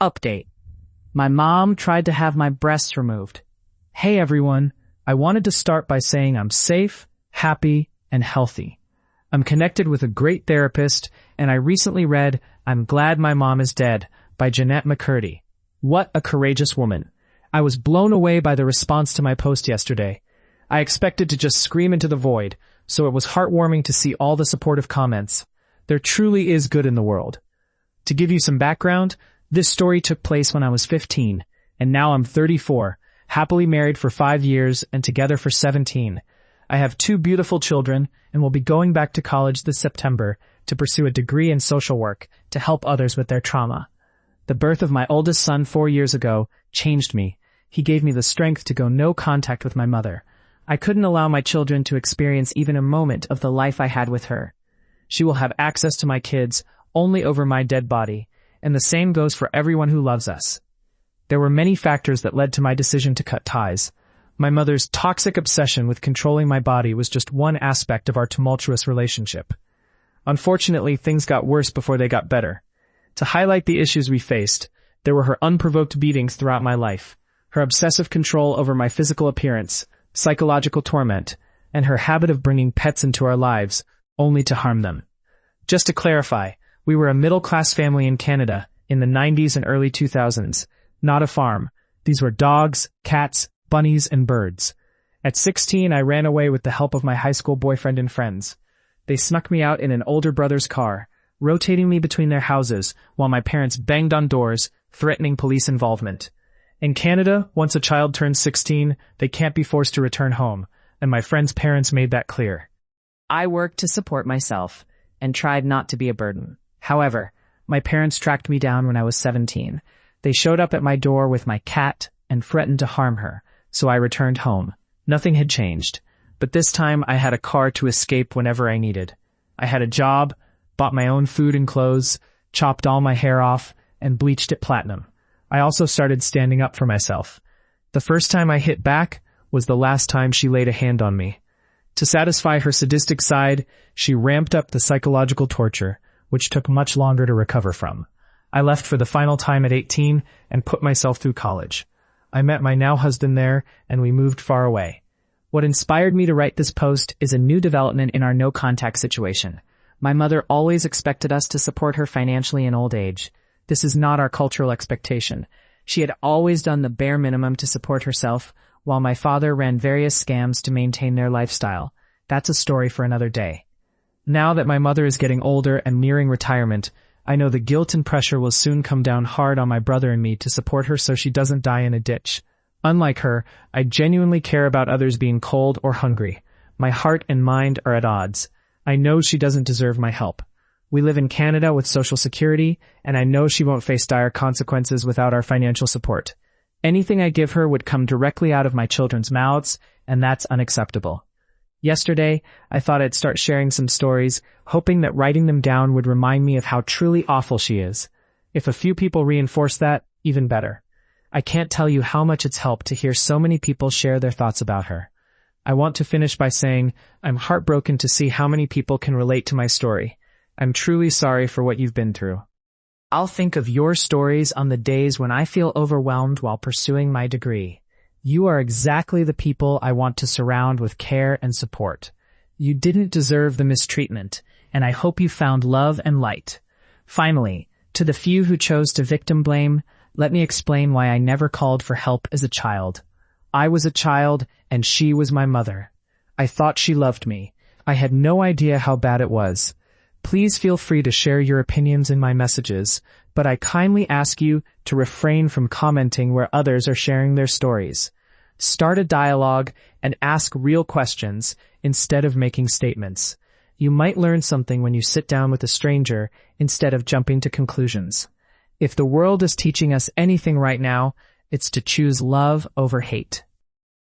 Update. My mom tried to have my breasts removed. Hey everyone, I wanted to start by saying I'm safe, happy, and healthy. I'm connected with a great therapist, and I recently read I'm Glad My Mom Is Dead by Jeanette McCurdy. What a courageous woman. I was blown away by the response to my post yesterday. I expected to just scream into the void, so it was heartwarming to see all the supportive comments. There truly is good in the world. To give you some background, this story took place when I was 15, and now I'm 34, happily married for 5 years and together for 17. I have 2 beautiful children and will be going back to college this September to pursue a degree in social work to help others with their trauma. The birth of my oldest son 4 years ago changed me. He gave me the strength to go no contact with my mother. I couldn't allow my children to experience even a moment of the life I had with her. She will have access to my kids only over my dead body, and the same goes for everyone who loves us. There were many factors that led to my decision to cut ties. My mother's toxic obsession with controlling my body was just one aspect of our tumultuous relationship. Unfortunately, things got worse before they got better. To highlight the issues we faced, there were her unprovoked beatings throughout my life, her obsessive control over my physical appearance, psychological torment, and her habit of bringing pets into our lives, only to harm them. Just to clarify, we were a middle-class family in Canada in the 90s and early 2000s, not a farm. These were dogs, cats, bunnies, and birds. At 16, I ran away with the help of my high school boyfriend and friends. They snuck me out in an older brother's car, rotating me between their houses while my parents banged on doors, threatening police involvement. In Canada, once a child turns 16, they can't be forced to return home, and my friends' parents made that clear. I worked to support myself and tried not to be a burden. However, my parents tracked me down when I was 17. They showed up at my door with my cat and threatened to harm her, so I returned home. Nothing had changed, but this time I had a car to escape whenever I needed. I had a job, bought my own food and clothes, chopped all my hair off, and bleached it platinum. I also started standing up for myself. The first time I hit back was the last time she laid a hand on me. To satisfy her sadistic side, she ramped up the psychological torture, which took much longer to recover from. I left for the final time at 18 and put myself through college. I met my now husband there, and we moved far away. What inspired me to write this post is a new development in our no-contact situation. My mother always expected us to support her financially in old age. This is not our cultural expectation. She had always done the bare minimum to support herself, while my father ran various scams to maintain their lifestyle. That's a story for another day. Now that my mother is getting older and nearing retirement, I know the guilt and pressure will soon come down hard on my brother and me to support her so she doesn't die in a ditch. Unlike her, I genuinely care about others being cold or hungry. My heart and mind are at odds. I know she doesn't deserve my help. We live in Canada with Social Security, and I know she won't face dire consequences without our financial support. Anything I give her would come directly out of my children's mouths, and that's unacceptable. Yesterday, I thought I'd start sharing some stories, hoping that writing them down would remind me of how truly awful she is. If a few people reinforce that, even better. I can't tell you how much it's helped to hear so many people share their thoughts about her. I want to finish by saying I'm heartbroken to see how many people can relate to my story. I'm truly sorry for what you've been through. I'll think of your stories on the days when I feel overwhelmed while pursuing my degree. You are exactly the people I want to surround with care and support. You didn't deserve the mistreatment, and I hope you found love and light. Finally, to the few who chose to victim blame, let me explain why I never called for help as a child. I was a child, and she was my mother. I thought she loved me. I had no idea how bad it was. Please feel free to share your opinions in my messages, but I kindly ask you to refrain from commenting where others are sharing their stories. Start a dialogue and ask real questions instead of making statements. You might learn something when you sit down with a stranger instead of jumping to conclusions. If the world is teaching us anything right now, it's to choose love over hate.